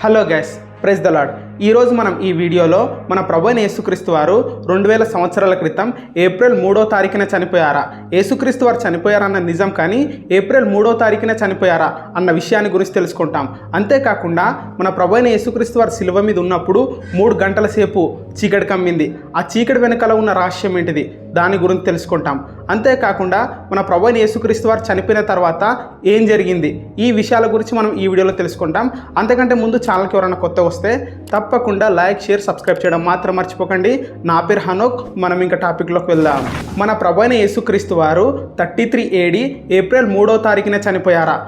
Hello guys, praise the lord. ఈరోజు మనం ఈ వీడియోలో మన ప్రభువైన యేసుక్రీస్తు వారు 2000 సంవత్సరాల క్రితం ఏప్రిల్ 3వ తారీఖున చనిపోయారా, యేసుక్రీస్తు వారు చనిపోయారన్న నిజం కానీ ఏప్రిల్ 3వ తారీఖున చనిపోయారా అన్న విషయాన్ని గురించి తెలుసుకుంటాం. అంతేకాకుండా మన ప్రభువైన యేసుక్రీస్తు వారు శిలువ మీద ఉన్నప్పుడు 3 గంటల సేపు చీకటి కమ్మింది. ఆ చీకటి వెనకాల ఉన్న రహస్యం ఏంటిది దాని గురించి తెలుసుకుంటాం. అంతేకాకుండా మన ప్రభువైన యేసుక్రీస్తు వారు చనిపోయిన తర్వాత ఏం జరిగింది ఈ విషయాల గురించి మనం ఈ వీడియోలో తెలుసుకుంటాం. అంతకంటే ముందు ఛానల్కి ఎవరైనా కొత్త వస్తే తప్పకుండా లైక్, షేర్, సబ్స్క్రైబ్ చేయడం మాత్రం మర్చిపోకండి. నా పేరు హనోక్. మనం ఇంకా టాపిక్లోకి వెళ్దాం. మన ప్రభువైన యేసుక్రీస్తు వారు 33 AD ఏప్రిల్ 3వ తారీఖున చనిపోయారా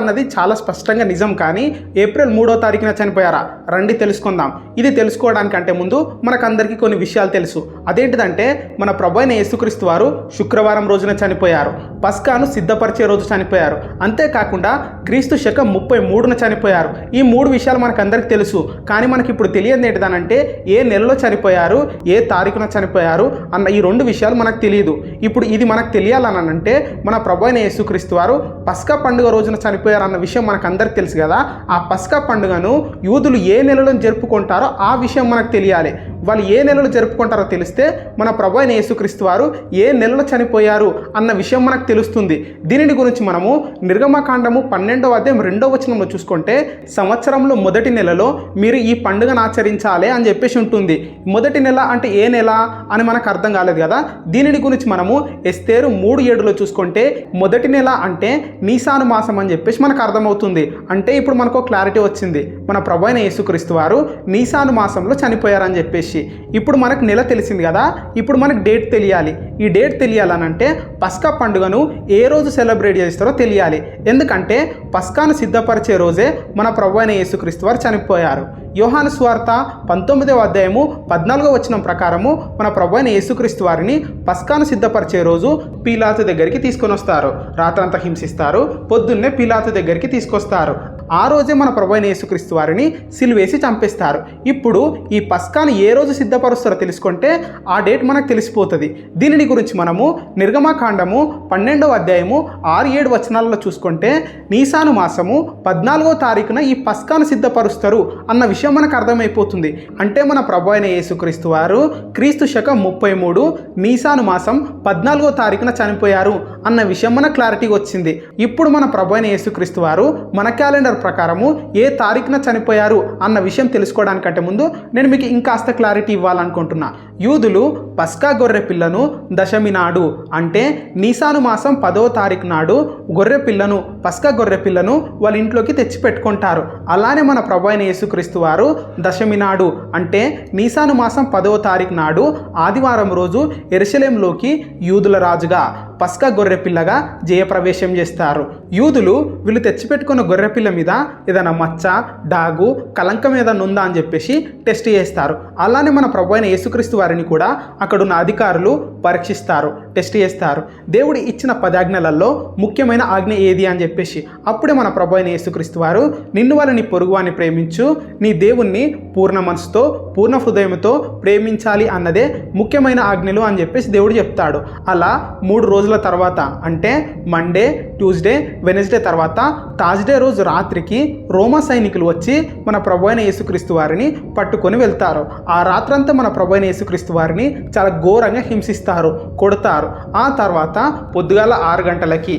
అన్నది చాలా స్పష్టంగా నిజం. కానీ ఏప్రిల్ 3వ తారీఖున చనిపోయారా రండి తెలుసుకుందాం. ఇది తెలుసుకోవడానికంటే ముందు మనకందరికీ కొన్ని విషయాలు తెలుసు. అదేంటిదంటే మన ప్రభువైన యేసుక్రీస్తు వారు శుక్రవారం రోజున చనిపోయారు, పస్కాను సిద్ధపరిచే రోజు చనిపోయారు. అంతేకాకుండా క్రీస్తు శకం 33న చనిపోయారు. ఈ 3 విషయాలు మనకందరికీ తెలుసు. కానీ మనకి ఇప్పుడు తెలియదు ఏంటిదనంటే ఏ నెలలో చనిపోయారు, ఏ తారీఖున చనిపోయారు అన్న ఈ 2 విషయాలు మనకు తెలియదు. ఇప్పుడు ఇది మనకు తెలియాలనంటే మన ప్రభువైన యేసుక్రీస్తు వారు పస్కా పండుగ రోజున చనిపోయారు అన్న విషయం మనకు అందరికి తెలుసు కదా. ఆ పస్కా పండుగను యూదులు ఏ నెలలో జరుపుకుంటారో ఆ విషయం మనకు తెలియాలి. వాళ్ళు ఏ నెలలో జరుపుకుంటారో తెలిస్తే మన ప్రభువైన యేసుక్రీస్తు వారు ఏ నెలలో చనిపోయారు అన్న విషయం మనకు తెలుస్తుంది. దీనిని గురించి మనము నిర్గమకాండము 12వ అధ్యాయం 2వ వచనంలో చూసుకుంటే సంవత్సరంలో మొదటి నెలలో మీరు ఈ పండుగను ఆచరించాలి అని చెప్పేసి ఉంటుంది. మొదటి నెల అంటే ఏ నెల అని మనకు అర్థం కాలేదు కదా. దీనిని గురించి మనము ఎస్తేరు 3:7లో చూసుకుంటే మొదటి నెల అంటే నీసాను మాసం అని చెప్పేసి మనకు అర్థమవుతుంది. అంటే ఇప్పుడు మనకు క్లారిటీ వచ్చింది. మన ప్రభువైన యేసుక్రీస్తు వారు నీసాను మాసంలో చనిపోయారని చెప్పేసి. ఇప్పుడు మనకు నెల తెలిసింది కదా. ఇప్పుడు మనకు డేట్ తెలియాలి. ఈ డేట్ తెలియాలనంటే పస్కా పండుగను ఏ రోజు సెలబ్రేట్ చేస్తారో తెలియాలి. ఎందుకంటే పస్కాను సిద్ధపరిచే రోజే మన ప్రభువైన యేసుక్రీస్తు వారు చనిపోయారు. యోహాను సువార్త 19వ అధ్యాయము 14వ వచనం ప్రకారము మన ప్రభువైన యేసుక్రీస్తు వారిని పస్కాను సిద్ధపరిచే రోజు పీలాతు దగ్గరికి తీసుకొని వస్తారు. రాత్రంతా హింసిస్తారు, పొద్దున్నే పీలాతు దగ్గరికి తీసుకొస్తారు. ఆ రోజే మన ప్రభువైన యేసుక్రీస్తు వారిని సిలువేసి చంపేస్తారు. ఇప్పుడు ఈ పస్కాను ఏ రోజు సిద్ధపరుస్తారో తెలుసుకుంటే ఆ డేట్ మనకు తెలిసిపోతుంది. దీనిని గురించి మనము నిర్గమకాండము 12వ అధ్యాయము 6-7 వచనాలలో చూసుకుంటే నీసాను మాసము 14వ తారీఖున ఈ పస్కాను సిద్ధపరుస్తారు అన్న విషయం మనకు అర్థమైపోతుంది. అంటే మన ప్రభువైన యేసుక్రీస్తు వారు క్రీస్తు శకం 33 నీసాను మాసం 14వ తారీఖున చనిపోయారు అన్న విషయం మనకు క్లారిటీ వచ్చింది. ఇప్పుడు మన ప్రభువైన యేసుక్రీస్తు వారు మన క్యాలెండర్ ప్రకారము ఏ తారీఖున చనిపోయారు అన్న విషయం తెలుసుకోవడానికంటే ముందు నేను మీకు ఇంకాస్త క్లారిటీ ఇవ్వాలనుకుంటున్నా. యూదులు పస్కా గొర్రె పిల్లను దశమి నాడు అంటే నీసాను మాసం 10వ తారీఖు నాడు పస్కా గొర్రె పిల్లను వాళ్ళ ఇంట్లోకి తెచ్చి పెట్టుకుంటారు. అలానే మన ప్రభువైన యేసుక్రీస్తు వారు దశమి నాడు అంటే నీసాను మాసం 10వ తారీఖు నాడు ఆదివారం రోజు యెరూషలేములోకి యూదుల రాజుగా పస్కా గొర్రె పిల్లగా జయప్రవేశం చేస్తారు. యూదులు వీళ్ళు తెచ్చిపెట్టుకున్న గొర్రె పిల్ల మీద ఏదైనా మచ్చ, డాగు, కలంకం ఏదైనా ఉందా అని చెప్పేసి టెస్ట్ చేస్తారు. అలానే మన ప్రభువైన యేసుక్రీస్తు వారిని కూడా అక్కడున్న అధికారులు పరీక్షిస్తారు, టెస్ట్ చేస్తారు. దేవుడు ఇచ్చిన 10 ఆజ్ఞలలో ముఖ్యమైన ఆజ్ఞ ఏది అని చెప్పేసి అప్పుడే మన ప్రభువైన యేసుక్రీస్తు వారు నిన్ను వల్ల నీ పొరుగువాన్ని ప్రేమించు, నీ దేవుణ్ణి పూర్ణ మనసుతో పూర్ణ హృదయంతో ప్రేమించాలి అన్నదే ముఖ్యమైన ఆజ్ఞలు అని చెప్పేసి దేవుడు చెప్తాడు. అలా 3 రోజుల తర్వాత అంటే మండే, ట్యూస్డే, వెనస్డే తర్వాత థర్స్డే రోజు రాత్రికి రోమా సైనికులు వచ్చి మన ప్రభువైన యేసుక్రీస్తు వారిని పట్టుకొని వెళ్తారు. ఆ రాత్రంతా మన ప్రభువైన యేసుక్రీస్తు వారిని చాలా ఘోరంగా హింసిస్తారు, కొడతారు. ఆ తర్వాత పొద్దుగాల 6 గంటలకి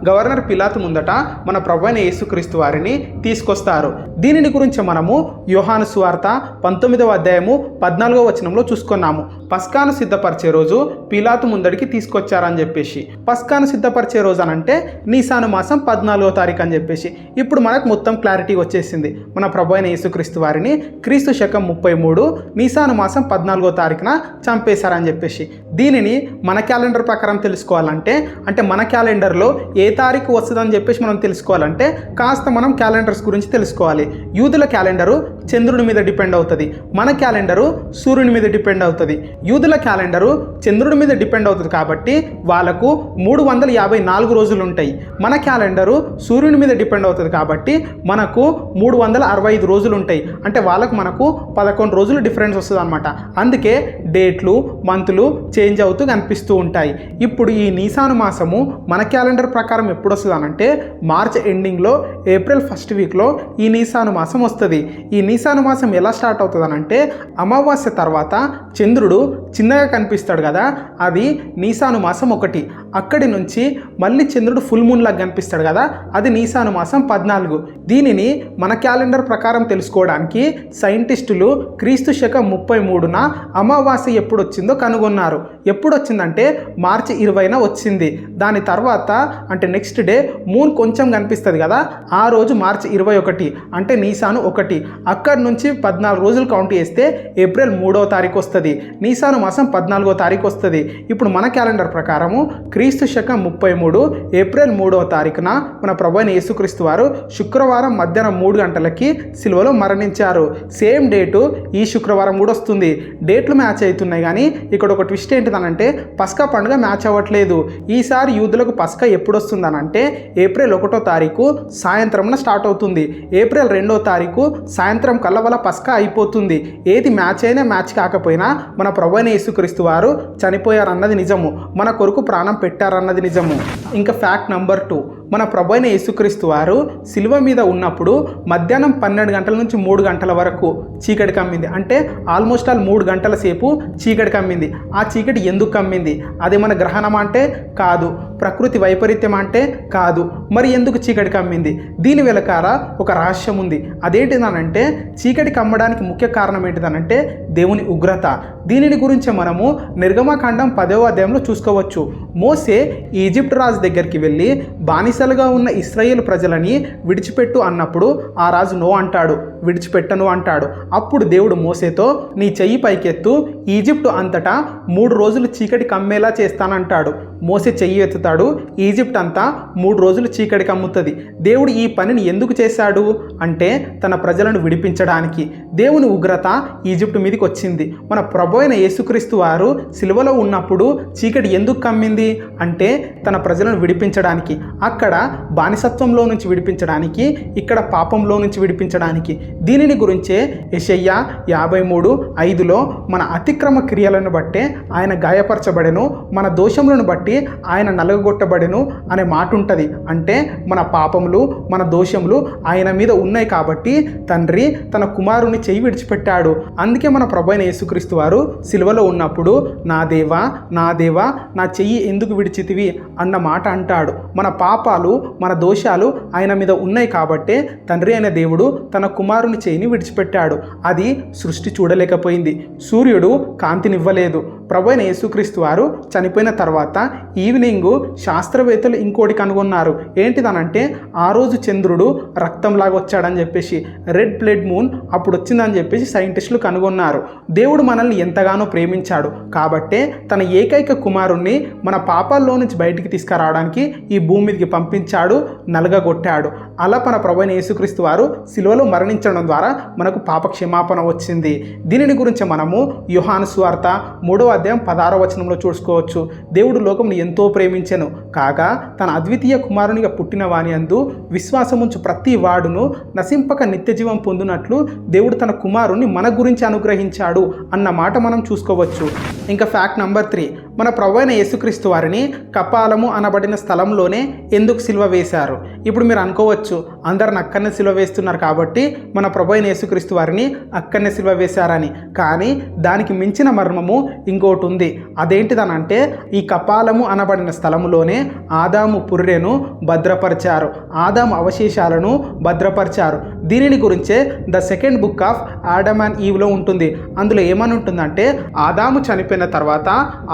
గవర్నర్ పిలాతు ముందట మన ప్రభువైన యేసుక్రీస్తు వారిని తీసుకొస్తారు. దీనిని గురించి మనము యోహాను సువార్త 19వ అధ్యాయము 14వ వచనంలో చూసుకున్నాము. పస్కాను సిద్ధపరిచే రోజు పిలాతు ముందడికి తీసుకొచ్చారని చెప్పేసి. పస్కాను సిద్ధపరిచే రోజు అనంటే నీసాను మాసం 14వ తారీఖు అని చెప్పేసి ఇప్పుడు మనకు మొత్తం క్లారిటీ వచ్చేసింది. మన ప్రభువైన యేసుక్రీస్తు వారిని క్రీస్తు శకం 33 నీసాను మాసం 14వ తారీఖున చంపేశారని చెప్పేసి. దీనిని మన క్యాలెండర్ ప్రకారం తెలుసుకోవాలంటే అంటే మన క్యాలెండర్లో ఏ తారీఖు వస్తుందని చెప్పేసి మనం తెలుసుకోవాలంటే కాస్త మనం క్యాలెండర్స్ గురించి తెలుసుకోవాలి. యూదుల క్యాలెండరు చంద్రుడి మీద డిపెండ్ అవుతుంది, మన క్యాలెండరు సూర్యుని మీద డిపెండ్ అవుతుంది. యూదుల క్యాలెండరు చంద్రుడి మీద డిపెండ్ అవుతుంది కాబట్టి వాళ్ళకు 354 రోజులు ఉంటాయి. మన క్యాలెండరు సూర్యుని మీద డిపెండ్ అవుతుంది కాబట్టి మనకు 365 రోజులు ఉంటాయి. అంటే వాళ్ళకు మనకు 11 రోజులు డిఫరెన్స్ వస్తుంది అనమాట. అందుకే డేట్లు మంత్లు చేంజ్ అవుతూ కనిపిస్తూ ఉంటాయి. ఇప్పుడు ఈ నీసాను మాసము మన క్యాలెండర్ ప్రకారం ఎప్పుడు వస్తుంది అనంటే మార్చ్ ఎండింగ్లో ఏప్రిల్ ఫస్ట్ వీక్లో ఈ నీసాను మాసం వస్తుంది. ఈ నీసాను మాసం ఎలా స్టార్ట్ అవుతుంది అనంటే అమావాస్య తర్వాత చంద్రుడు చిన్నగా కనిపిస్తాడు కదా, అది నీసాను మాసం 1. అక్కడి నుంచి మళ్ళీ చంద్రుడు ఫుల్ మూన్ లాగా కనిపిస్తాడు కదా, అది నీసాను మాసం 14. దీనిని మన క్యాలెండర్ ప్రకారం తెలుసుకోవడానికి సైంటిస్టులు క్రీస్తు శకం 33న అమావాస్య ఎప్పుడు వచ్చిందో కనుగొన్నారు. ఎప్పుడు వచ్చిందంటే మార్చి 20న వచ్చింది. దాని తర్వాత అంటే నెక్స్ట్ డే మూన్ కొంచెం కనిపిస్తుంది కదా, ఆ రోజు మార్చి 21 అంటే నీసాను 1. అక్కడి నుంచి 14 రోజులు కౌంట్ చేస్తే ఏప్రిల్ 3వ తారీఖు వస్తుంది. నీసాను మాసం 14వ తారీఖు వస్తుంది. ఇప్పుడు మన క్యాలెండర్ ప్రకారము క్రీస్తు శకం 33 ఏప్రిల్ 3వ తారీఖున మన ప్రభువైన యేసుక్రీస్తు వారు శుక్రవారం మధ్యాహ్నం 3 గంటలకి సిలువలో మరణించారు. సేమ్ డేటు ఈ శుక్రవారం కూడా వస్తుంది. డేట్లు మ్యాచ్ అవుతున్నాయి కానీ ఇక్కడ ఒక ట్విస్ట్ ఏంటిదనంటే పస్కా పండుగ మ్యాచ్ అవ్వట్లేదు. ఈసారి యూదులకు పస్కా ఎప్పుడు వస్తుందనంటే ఏప్రిల్ 1వ తారీఖు సాయంత్రంన స్టార్ట్ అవుతుంది. ఏప్రిల్ 2వ తారీఖు సాయంత్రం కల్లా వల్ల పస్కా అయిపోతుంది. ఏది మ్యాచ్ అయినా మ్యాచ్ కాకపోయినా మన ప్రభువైన యేసుక్రీస్తు వారు చనిపోయారన్నది నిజము, మన కొరకు ప్రాణం పెట్టారన్నది నిజము. ఇంకా ఫ్యాక్ట్ నెంబర్ 2, మన ప్రభువైన యేసుక్రీస్తు వారు శిలువ మీద ఉన్నప్పుడు మధ్యాహ్నం 12 గంటల నుంచి 3 గంటల వరకు చీకటి కమ్మింది. అంటే ఆల్మోస్ట్ 3 గంటల సేపు చీకటి కమ్మింది. ఆ చీకటి ఎందుకు కమ్మింది? అది మన గ్రహణం అంటే కాదు, ప్రకృతి వైపరీత్యం అంటే కాదు. మరి ఎందుకు చీకటి కమ్మింది? దీని వెనకాల ఒక రహస్యం ఉంది. అదేంటిదనంటే చీకటి కమ్మడానికి ముఖ్య కారణం ఏంటిదనంటే దేవుని ఉగ్రత. దీనిని గురించి మనము నిర్గమకాండం 10వ అధ్యాయంలో చూసుకోవచ్చు. మోసే ఈజిప్ట్ రాజు దగ్గరికి వెళ్ళి బానిసలుగా ఉన్న ఇశ్రాయేలు ప్రజలని విడిచిపెట్టు అన్నప్పుడు ఆ రాజు నో అంటాడు, విడిచిపెట్టను అంటాడు. అప్పుడు దేవుడు మోసేతో నీ చెయ్యి పైకెత్తు, ఈజిప్టు అంతటా 3 రోజులు చీకటి కమ్మేలా చేస్తానంటాడు. మోసే చెయ్యి ఎత్తుతాడు, ఈజిప్ట్ అంతా 3 రోజులు చీకటి కమ్ముతుంది. దేవుడు ఈ పనిని ఎందుకు చేశాడు అంటే తన ప్రజలను విడిపించడానికి. దేవుని ఉగ్రత ఈజిప్ట్ మీదకి వచ్చింది. మన ప్రభువైన యేసుక్రీస్తు వారు సిలువలో ఉన్నప్పుడు చీకటి ఎందుకు కమ్మింది అంటే తన ప్రజలను విడిపించడానికి. అక్కడ బానిసత్వంలో నుంచి విడిపించడానికి, ఇక్కడ పాపంలో నుంచి విడిపించడానికి. దీనిని గురించే యెషయా 53:5లో మన అతిక్రమ క్రియలను బట్టే ఆయన గాయపరచబడెను, మన దోషములను బట్టి ఆయన నలగొట్టబడెను అనే మాట ఉంటుంది. అంటే మన పాపములు మన దోషములు ఆయన మీద ఉన్నాయి కాబట్టి తండ్రి తన కుమారుని చెయ్యి విడిచిపెట్టాడు. అందుకే మన ప్రభువైన యేసుక్రీస్తు వారు సిలువలో ఉన్నప్పుడు నా దేవా నా దేవా నా చెయ్యి ఎందుకు విడిచితివి అన్న మాట అంటాడు. మన పాపాలు మన దోషాలు ఆయన మీద ఉన్నాయి కాబట్టే తండ్రి అయిన దేవుడు తన కుమారుని చెయ్యిని విడిచిపెట్టాడు. అది సృష్టి చూడలేకపోయింది. సూర్యుడు కాంతినివ్వలేదు. ప్రభువైన యేసుక్రీస్తు వారు చనిపోయిన తర్వాత ఈవినింగ్ శాస్త్రవేత్తలు ఇంకోటి కనుగొన్నారు. ఏంటిదనంటే ఆ రోజు చంద్రుడు రక్తంలాగా వచ్చాడని చెప్పేసి, రెడ్ బ్లడ్ మూన్ అప్పుడు వచ్చిందని చెప్పేసి సైంటిస్టులు కనుగొన్నారు. దేవుడు మనల్ని ఎంతగానో ప్రేమించాడు కాబట్టే తన ఏకైక కుమారుణ్ణి మన పాపాల్లో నుంచి బయటికి తీసుకురావడానికి ఈ భూమి మీదకి పంపించాడు, నలగగొట్టాడు. అలా మన ప్రభువైన యేసుక్రీస్తు వారు సిలువలో మరణించడం ద్వారా మనకు పాప క్షమాపణ వచ్చింది. దీనిని గురించి మనము యోహాను సువార్త 3వ అధ్యాయం 16వ వచనంలో చూసుకోవచ్చు. దేవుడు లోకమును ఎంతో ప్రేమించెను కాగా తన అద్వితీయ కుమారునిగా పుట్టిన వాని యందు విశ్వాసముంచు ప్రతి వాడును నశింపక నిత్యజీవం పొందినట్లు దేవుడు తన కుమారుని మన గురించి అనుగ్రహించాడు అన్న మాట మనం చూసుకోవచ్చు. ఇంకా ఫ్యాక్ట్ నెంబర్ 3, మన ప్రభువైన యేసుక్రీస్తు వారిని కపాలము అనబడిన స్థలంలోనే ఎందుకు సిలువ వేశారు? ఇప్పుడు మీరు అనుకోవచ్చు అందరిని అక్కడనే సిలువ వేస్తున్నారు కాబట్టి మన ప్రభువైన యేసుక్రీస్తు వారిని అక్కడనే సిలువ వేశారని. కానీ దానికి మించిన మర్మము ఇంకోటి ఉంది. అదేంటిదనంటే ఈ కపాలము అనబడిన స్థలములోనే ఆదాము పుర్రెను భద్రపరిచారు, ఆదాము అవశేషాలను భద్రపరిచారు. దీనిని గురించే the second book of Adam and ఈవ్లో ఉంటుంది. అందులో ఏమని ఉంటుందంటే ఆదాము చనిపోయిన తర్వాత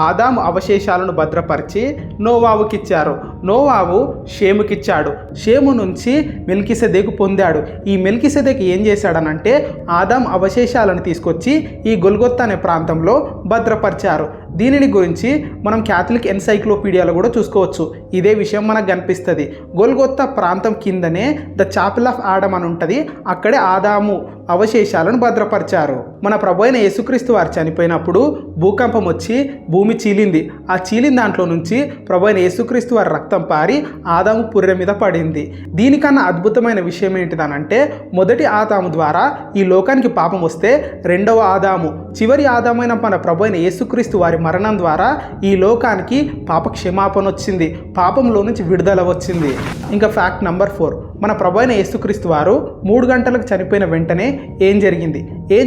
ఆదాము అవశేషాలను భద్రపరిచి నోవావుకిచ్చారు, నోవావు షేముకిచ్చాడు, షేము నుంచి మెల్కీసెదెకు పొందాడు. ఈ మెల్కీసెదెకు ఏం చేశాడనంటే ఆదాము అవశేషాలను తీసుకొచ్చి ఈ గొల్గొత్తా అనే ప్రాంతంలో భద్రపరిచారు. దీనిని గురించి మనం క్యాథలిక్ ఎన్సైక్లోపీడియాలో కూడా చూసుకోవచ్చు. ఇదే విషయం మనకు కనిపిస్తుంది. గొల్గొత్తా ప్రాంతం కిందనే ద చాపెల్ ఆఫ్ ఆడమ్ అని ఉంటుంది. అక్కడే ఆదాము అవశేషాలను భద్రపరిచారు. మన ప్రభు అయిన యేసుక్రీస్తు వారు చనిపోయినప్పుడు భూకంపం వచ్చి భూమి చీలింది. ఆ చీలిన దాంట్లో నుంచి ప్రభు అయిన యేసుక్రీస్తు వారి రక్తం పారి ఆదాము పుర్రె మీద పడింది. దీనికన్నా అద్భుతమైన విషయం ఏంటిదనంటే మొదటి ఆదాము ద్వారా ఈ లోకానికి పాపం వస్తే రెండవ ఆదాము, చివరి ఆదామైన మన ప్రభు అయిన యేసుక్రీస్తు వారి మరణం ద్వారా ఈ లోకానికి పాప క్షమాపణ వచ్చింది, పాపంలో నుంచి విడుదల వచ్చింది. ఇంకా ఫ్యాక్ట్ నెంబర్ 4, మన ప్రభు అయిన యేసుక్రీస్తు వారు 3 గంటలకు చనిపోయిన వెంటనే ఏం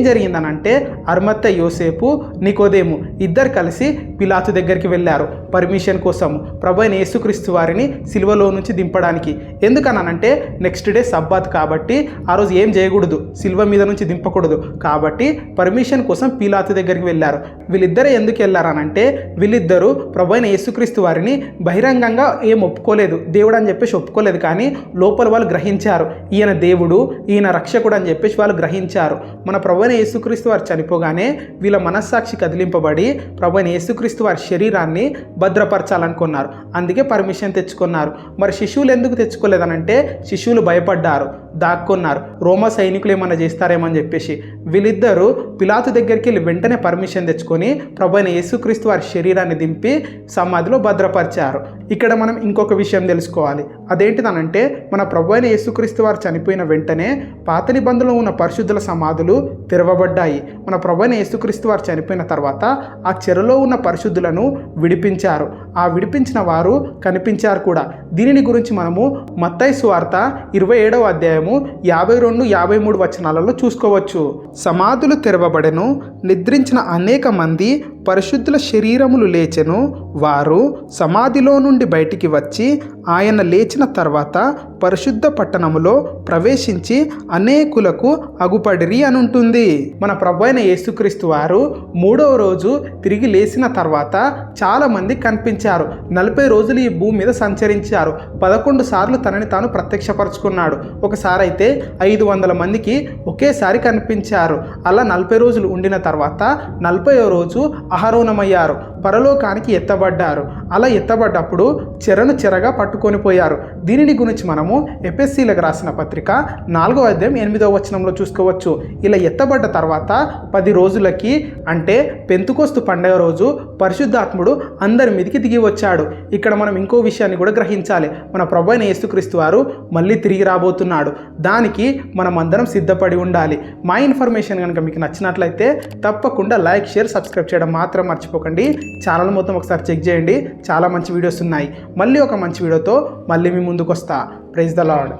జరిగిందనంటే అర్మత్త యోసేపు నికోదేము ఇద్దరు కలిసి పిలాతు దగ్గరికి వెళ్ళారు పర్మిషన్ కోసం ప్రభు అయిన యేసుక్రీస్తు వారిని సిలువలో నుంచి దింపడానికి. ఎందుకనంటే నెక్స్ట్ డే సబ్బాత్ కాబట్టి ఆ రోజు ఏం చేయకూడదు, సిలువ మీద నుంచి దింపకూడదు కాబట్టి పర్మిషన్ కోసం పిలాతు దగ్గరికి వెళ్ళారు. వీళ్ళిద్దరే ఎందుకు వెళ్ళారనంటే వీళ్ళిద్దరూ ప్రభు అయిన యేసుక్రీస్తు వారిని బహిరంగంగా ఏం ఒప్పుకోలేదు, దేవుడు అని చెప్పేసి ఒప్పుకోలేదు, కానీ లోపల వాళ్ళు గ్రహించారు ఈయన దేవుడు, ఈయన రక్షకుడు అని చెప్పేసి వాళ్ళు గ్రహించారు. మన ప్రభు అయిన యేసుక్రీస్తు వారు చనిపోగానే వీళ్ళ మనస్సాక్షి కదిలింపబడి ప్రభు అయిన యేసుక్రీస్తు వారి శరీరాన్ని భద్రపరచాలనుకున్నారు. అందుకే పర్మిషన్ తెచ్చుకున్నారు. మరి శిశువులు ఎందుకు తెచ్చుకోలేదనంటే శిశువులు భయపడ్డారు, దాక్కున్నారు, రోమా సైనికులు ఏమన్నా చేస్తారేమని చెప్పేసి. వీళ్ళిద్దరూ పిలాతు దగ్గరికి వెళ్ళి వెంటనే పర్మిషన్ తెచ్చుకొని ప్రభు అయిన యేసుక్రీస్తు వారి శరీరాన్ని దింపి సమాధిలో భద్రపరిచారు. ఇక్కడ మనం ఇంకొక విషయం తెలుసుకోవాలి. అదేంటిదనంటే మన ప్రభు అయిన యేసుక్రీస్తు వారు చనిపోయిన వెంటనే పాత నిబంధనలో ఉన్న పరిశుద్ధుల సమాధులు తెరవబడ్డాయి. మన ప్రభు అయిన యేసుక్రీస్తు వారు చనిపోయిన తర్వాత ఆ చెరలో ఉన్న పరిశుద్ధులను విడిపించారు. ఆ విడిపించిన వారు కనిపించారు కూడా. దీనిని గురించి మనము మత్తయి సువార్త 27వ అధ్యాయము 52-53 వచనాలలో చూసుకోవచ్చు. సమాధులు తెరవబడెను, నిద్రించిన అనేక మంది పరిశుద్ధుల శరీరములు లేచెను. వారు సమాధిలో నుండి బయటికి వచ్చి ఆయన లేచిన తర్వాత పరిశుద్ధ పట్టణములో ప్రవేశించి అనేకులకు అగుపడిరి అని ఉంటుంది. మన ప్రభు అయిన యేసుక్రీస్తు వారు 3వ రోజు తిరిగి లేచిన తర్వాత చాలా మంది కనిపించారు. 40 రోజులు ఈ భూమి మీద సంచరించారు. 11 సార్లు తనని తాను ప్రత్యక్షపరుచుకున్నాడు. ఒకసారి అయితే 500 మందికి ఒకేసారి కనిపించారు. అలా 40 రోజులు ఉండిన తర్వాత 40వ రోజు ఆరోహణమయ్యారు, పరలోకానికి ఎత్తబడ్డారు. అలా ఎత్తబడ్డప్పుడు చెరగా పట్టుకొని పోయారు. దీనిని గురించి మనము ఎఫెసీలకు రాసిన పత్రిక 4వ అధ్యాయం 8వ వచనంలో చూసుకోవచ్చు. ఇలా ఎత్తబడ్డ తర్వాత 10 రోజులకి అంటే పెంతుకోస్తు పండగ రోజు పరిశుద్ధాత్ముడు అందరి మీదకి దిగి వచ్చాడు. ఇక్కడ మనం ఇంకో విషయాన్ని కూడా గ్రహించాలి. మన ప్రభు అయిన యేసుక్రీస్తు వారు మళ్ళీ తిరిగి రాబోతున్నాడు. దానికి మనం అందరం సిద్ధపడి ఉండాలి. మా ఇన్ఫర్మేషన్ కనుక మీకు నచ్చినట్లయితే తప్పకుండా లైక్, షేర్, సబ్స్క్రైబ్ చేయడం మాత్రం మర్చిపోకండి. ఛానల్ మొత్తం ఒకసారి చెక్ చేయండి, చాలా మంచి వీడియోస్ ఉన్నాయి. మళ్ళీ ఒక మంచి వీడియోతో మళ్ళీ మీ ముందుకు వస్తా. Praise the lord.